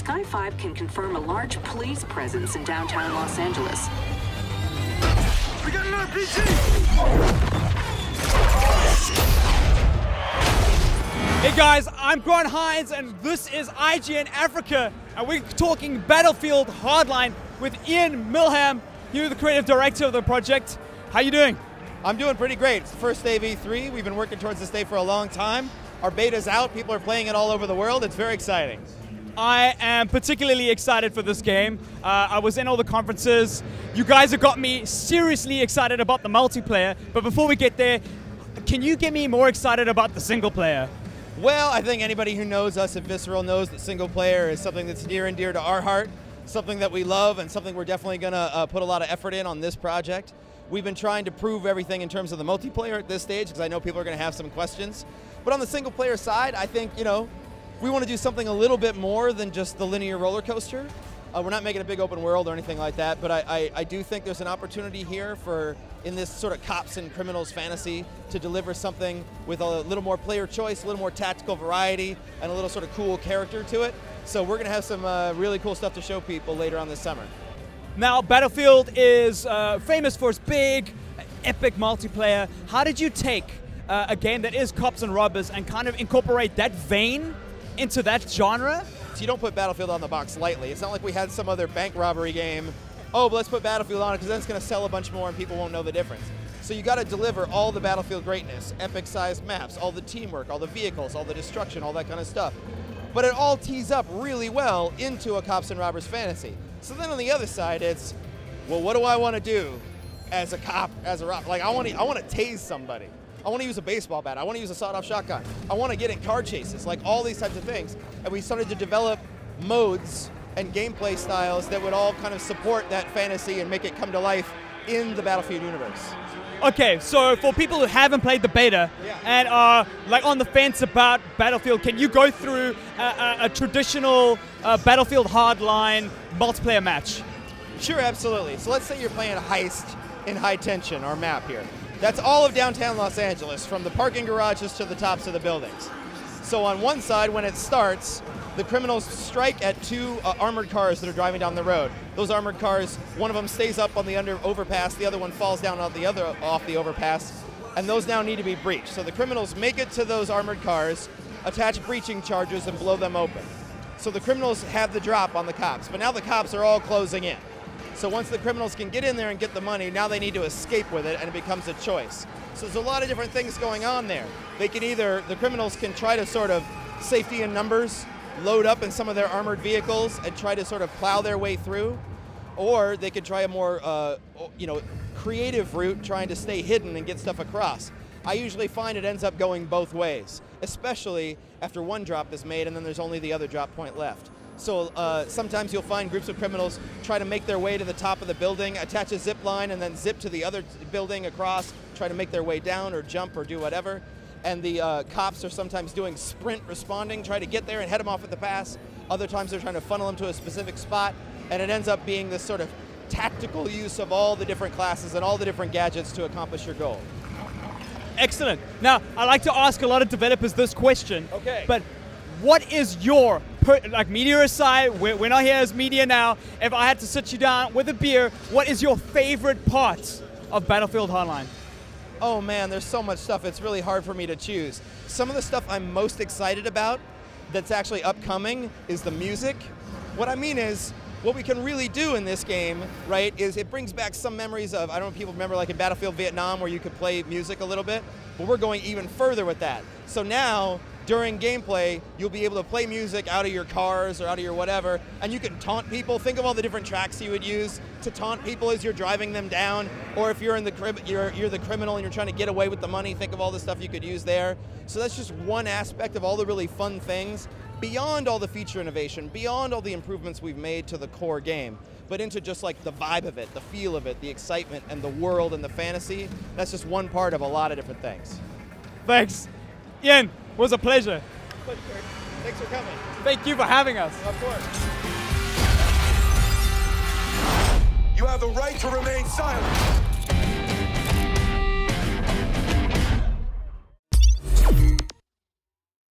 Sky 5 can confirm a large police presence in downtown Los Angeles. We got an RPG! Hey guys, I'm Hinds, and this is IGN Africa, and we're talking Battlefield Hardline with Ian Milham. You're the creative director of the project. How you doing? I'm doing pretty great. It's the first day of E3. We've been working towards this day for a long time. Our beta's out. People are playing it all over the world. It's very exciting. I am particularly excited for this game. I was in all the conferences. You guys have got me seriously excited about the multiplayer, but before we get there, can you get me more excited about the single player? Well, I think anybody who knows us at Visceral knows that single player is something that's near and dear to our heart, something that we love, and something we're definitely going to put a lot of effort in on this project. We've been trying to prove everything in terms of the multiplayer at this stage, because I know people are going to have some questions. But on the single player side, I think, you know, we want to do something a little bit more than just the linear roller coaster. We're not making a big open world or anything like that, but I do think there's an opportunity here for, in this sort of cops and criminals fantasy, to deliver something with a little more player choice, a little more tactical variety, and a little sort of cool character to it. So we're going to have some really cool stuff to show people later on this summer. Now, Battlefield is famous for its big, epic multiplayer. How did you take a game that is cops and robbers and kind of incorporate that vein into that genre? So you don't put Battlefield on the box lightly. It's not like we had some other bank robbery game. Oh, but let's put Battlefield on it because then it's going to sell a bunch more and people won't know the difference. So you got to deliver all the Battlefield greatness, epic-sized maps, all the teamwork, all the vehicles, all the destruction, all that kind of stuff. But it all tees up really well into a cops and robbers fantasy. So then on the other side, it's, well, what do I want to do as a cop, as a robber? Like, I want to tase somebody. I want to use a baseball bat. I want to use a sawed-off shotgun. I want to get in car chases, like all these types of things. And we started to develop modes and gameplay styles that would all kind of support that fantasy and make it come to life in the Battlefield universe. Okay, so for people who haven't played the beta and are like on the fence about Battlefield, can you go through a traditional Battlefield Hardline multiplayer match? Sure, absolutely. So let's say you're playing a heist in High Tension, our map here. That's all of downtown Los Angeles, from the parking garages to the tops of the buildings. So on one side, when it starts, the criminals strike at two armored cars that are driving down the road. Those armored cars, one of them stays up on the overpass, the other one falls down off the overpass, and those now need to be breached. So the criminals make it to those armored cars, attach breaching charges, and blow them open. So the criminals have the drop on the cops, but now the cops are all closing in. So once the criminals can get in there and get the money, now they need to escape with it, and it becomes a choice. So there's a lot of different things going on there. They can either, the criminals can try to sort of safety in numbers, load up in some of their armored vehicles and try to sort of plow their way through, or they could try a more creative route, trying to stay hidden and get stuff across. I usually find it ends up going both ways, especially after one drop is made and then there's only the other drop point left. So sometimes you'll find groups of criminals try to make their way to the top of the building, attach a zip line, and then zip to the other building across, try to make their way down or jump or do whatever. And the cops are sometimes doing sprint responding, try to get there and head them off at the pass. Other times they're trying to funnel them to a specific spot, and it ends up being this sort of tactical use of all the different classes and all the different gadgets to accomplish your goal. Excellent. Now, I like to ask a lot of developers this question. Okay. But what is your, like media aside, we're not here as media now, if I had to sit you down with a beer, what is your favorite part of Battlefield Hardline? Oh man, there's so much stuff, it's really hard for me to choose. Some of the stuff I'm most excited about that's actually upcoming is the music. What I mean is, what we can really do in this game, right, is it brings back some memories of, I don't know if people remember like in Battlefield Vietnam where you could play music a little bit, but we're going even further with that. So now, during gameplay, you'll be able to play music out of your cars or out of your whatever, and you can taunt people. Think of all the different tracks you would use to taunt people as you're driving them down, or if you're in the you're the criminal and you're trying to get away with the money, think of all the stuff you could use there. So that's just one aspect of all the really fun things, beyond all the feature innovation, beyond all the improvements we've made to the core game, but into just like the vibe of it, the feel of it, the excitement and the world and the fantasy. That's just one part of a lot of different things. Thanks. Ian, it was a pleasure. Thanks for coming. Thank you for having us. Of course. You have the right to remain silent.